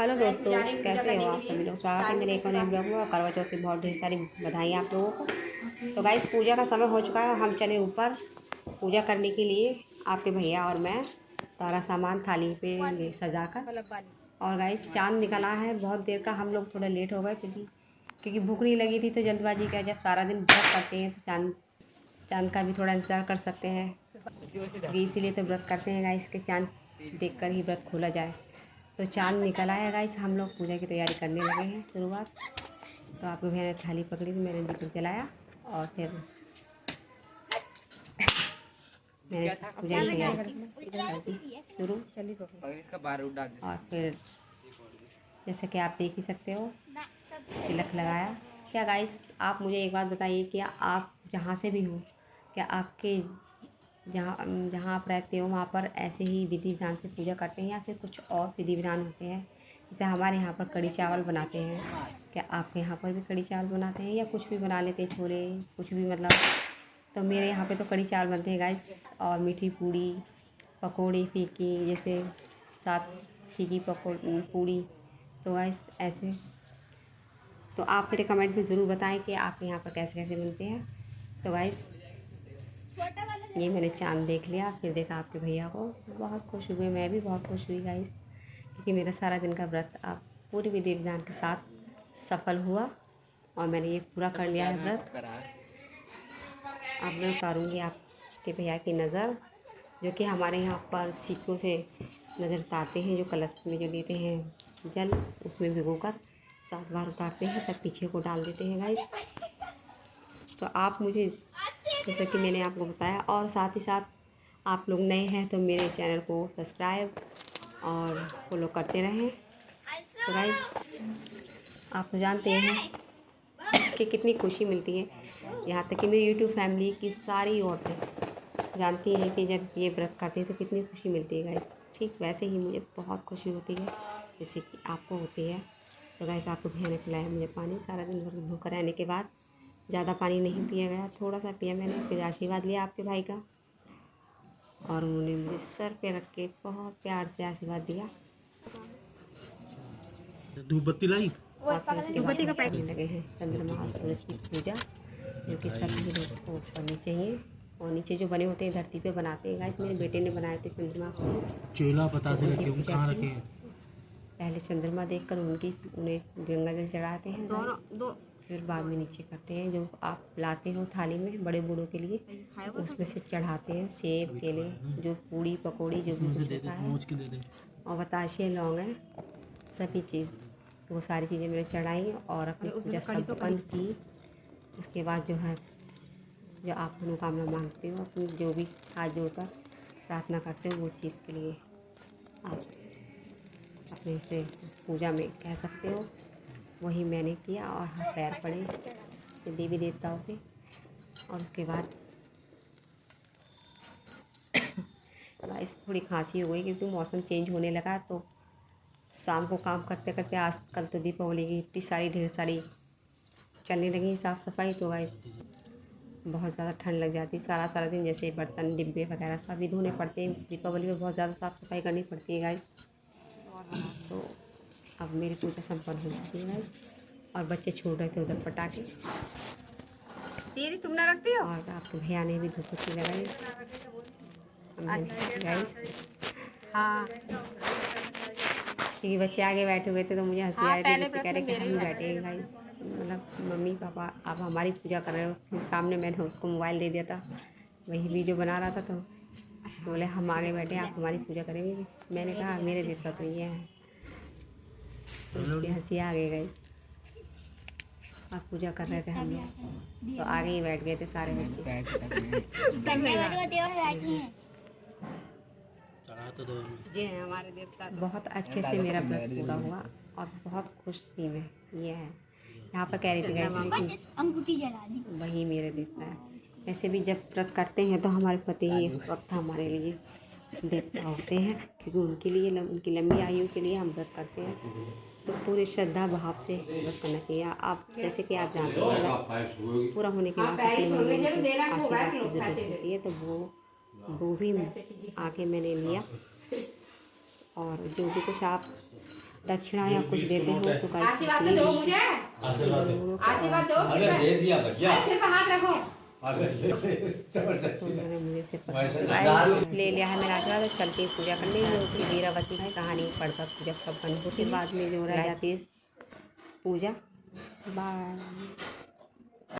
Hello दोस्तों, कैसे हो आप सभी लोग। स्वागत है मेरे एक और नए ब्लॉग में। और करवा चौथ की बहुत ढेर सारी बधाई आप लोगों को। तो गाइस, पूजा का समय हो चुका है। हम चले ऊपर पूजा करने के लिए। आपके भैया और मैं सारा सामान थाली पे सजा कर। और गाइस, चांद निकला है बहुत देर का। हम लोग थोड़ा लेट हो गए क्योंकि भूख नहीं लगी थी। तो जल्दबाजी का, जब सारा दिन व्रत करते हैं तो चांद का भी थोड़ा इंतज़ार कर सकते हैं। इसीलिए तो व्रत करते हैं गाइस, के चांद देखकर ही व्रत खोला जाए। तो चांद निकल आया गाइस। हम लोग पूजा की तैयारी करने लगे हैं शुरुआत। तो आपके भैया ने थाली पकड़ी तो मैंने दीपक जलाया और फिर मैंने पूजा की तैयारी कर दी शुरू। और फिर जैसे कि आप देख ही सकते हो, तिलक लगाया। क्या गाइस, आप मुझे एक बात बताइए कि आप जहाँ से भी हो, क्या आपके जहाँ जहाँ आप रहते हो वहाँ पर ऐसे ही विधि विधान से पूजा करते हैं या फिर कुछ और विधि विधान होते हैं। जैसे हमारे यहाँ पर कढ़ी चावल बनाते हैं, क्या आपके यहाँ पर भी कढ़ी चावल बनाते हैं या कुछ भी बना लेते हैं, छोले कुछ भी मतलब। तो मेरे यहाँ पे तो कढ़ी चावल बनते हैं गाइस। और मीठी पूड़ी, पकौड़ी फीकी, जैसे साथ फीकी पूड़ी। तो गाइस ऐसे, तो आप मेरे कमेंट में ज़रूर बताएं कि आपके यहाँ पर कैसे कैसे बनते हैं। तो गाइस, ये मैंने चांद देख लिया, फिर देखा आपके भैया को। बहुत खुश हुए, मैं भी बहुत खुश हुई गाइस, क्योंकि मेरा सारा दिन का व्रत अब पूरी विधि विधान के साथ सफल हुआ और मैंने ये पूरा कर लिया है व्रत। अब मैं उतारूँगी आपके भैया की नज़र, जो कि हमारे यहाँ पर सिक्कों से नज़र उतारते हैं। जो कलश में जो लेते हैं जल, उसमें भिगोकर 7 बार उतारते हैं, तब पीछे को डाल देते हैं गाइस। तो आप मुझे, जैसा कि मैंने आपको बताया, और साथ ही साथ आप लोग नए हैं तो मेरे चैनल को सब्सक्राइब और फॉलो करते रहें। तो गाइस, आप तो जानते हैं कि कितनी खुशी मिलती है। यहाँ तक कि मेरी यूट्यूब फैमिली की सारी औरतें जानती हैं कि जब ये व्रत करते हैं तो कितनी खुशी मिलती है गाइस। ठीक वैसे ही मुझे बहुत खुशी होती है जैसे कि आपको होती है। तो गाइस, आपको भैया ने पिलाया मुझे पानी। सारा दिन भर भूखा रहने के बाद ज़्यादा पानी नहीं पिया गया, थोड़ा सा पिया मैंने। फिर आशीर्वाद लिया आपके भाई का और उन्होंने मुझे सर पे रख के बहुत प्यार से आशीर्वाद दिया। धूप बत्ती लाई और फिर उसके बाद हम करने लगे हैं चंद्रमा और सूरज की पूजा, जो कि सभी लोग को करनी चाहिए। और नीचे जो बने होते हैं धरती पे बनाते हैं गाइस। मेरे बेटे ने बनाए थे चंद्रमा सूरज। चेला पता तो से उनकी रखे पूजा कहाँ की। रखे हैं। पहले चंद्रमा देखकर उन्हें गंगा जल चढ़ाते हैं दो, फिर बाद में नीचे करते हैं। जो आप लाते हो थाली में बड़े बूढ़ों के लिए, उसमें से चढ़ाते हैं सेब केले, जो पूड़ी पकौड़ी जो भी कुछ होता है, और बताशे लौंग है, सभी चीज़। तो वो सारी चीज़ें मैंने चढ़ाई और अपनी पूजा संपन्न की। उसके बाद जो है, जो आप मनोकामना मांगते हो, अपनी जो भी हाथ जोड़कर प्रार्थना करते हो, वो चीज़ के लिए आप अपने से पूजा में कह सकते हो। वही मैंने किया और हाथ पैर पड़े देवी देवताओं के। और उसके बाद गाइस, थोड़ी खांसी हो गई क्योंकि मौसम चेंज होने लगा। तो शाम को काम करते करते, आज कल तो दीपावली की इतनी सारी ढेर सारी चलने लगी साफ़ सफाई। तो गाइस, बहुत ज़्यादा ठंड लग जाती है। सारा सारा दिन जैसे बर्तन डिब्बे वगैरह सभी धोने पड़ते हैं। दीपावली में बहुत ज़्यादा साफ़ सफाई करनी पड़ती है गाइस। तो अब मेरी पूजा संपन्न हो चुकी है गाइस। और बच्चे छोड़ रहे थे उधर पटाखे। दीदी तुम ना रखती हो। और आपके भैया ने भी धूपबत्ती लगाई गाइस। हाँ, क्योंकि बच्चे आगे बैठे हुए थे तो मुझे हंसी आ रही थी। बच्चे कह रहे कि हम भी बैठे हैं गाइस, मतलब मम्मी पापा आप हमारी पूजा कर रहे हो। फिर सामने मैंने उसको मोबाइल दे दिया था, वही वीडियो बना रहा था। तो बोले हम आगे बैठे, आप हमारी पूजा करेंगे। मैंने कहा मेरे देवता तो ये है। तो उसकी हंसी आ गई गाइस। आप पूजा कर रहे थे हम लोग, तो आगे ही बैठ गए थे सारे बच्चे। जी हैं हमारे देवता। बहुत अच्छे से मेरा व्रत पूरा हुआ और बहुत खुश थी मैं। ये है, यहाँ पर कह रही थी गाइस कि वही मेरे देवता है। ऐसे भी जब व्रत करते हैं तो हमारे पति ही उस वक्त हमारे लिए देवता होते हैं, क्योंकि उनके लिए उनकी लंबी आयु के लिए हम व्रत करते हैं। तो पूरी श्रद्धा भाव से व्रत करना चाहिए। आप जैसे कि आप जानते हैं, पूरा होने के बाद अपने मम्मी को आशीर्वाद की जरूरत होती है। तो वो भी आके मैंने लिया। और जो भी कुछ आप दक्षिणा या कुछ देते हो तो गाइस आशीर्वाद दो मुझे, आशीर्वाद दो, सिर पे हाथ रखो। उन्होंने मुझे सिर पर गाइस ले लिया है मेरा आशीर्वाद। चलती पूजा करने जो कि वीरावती की कहानी पढ़कर पूजा कब बंद होती बाद में जो रह जाती है पूजा। बाय।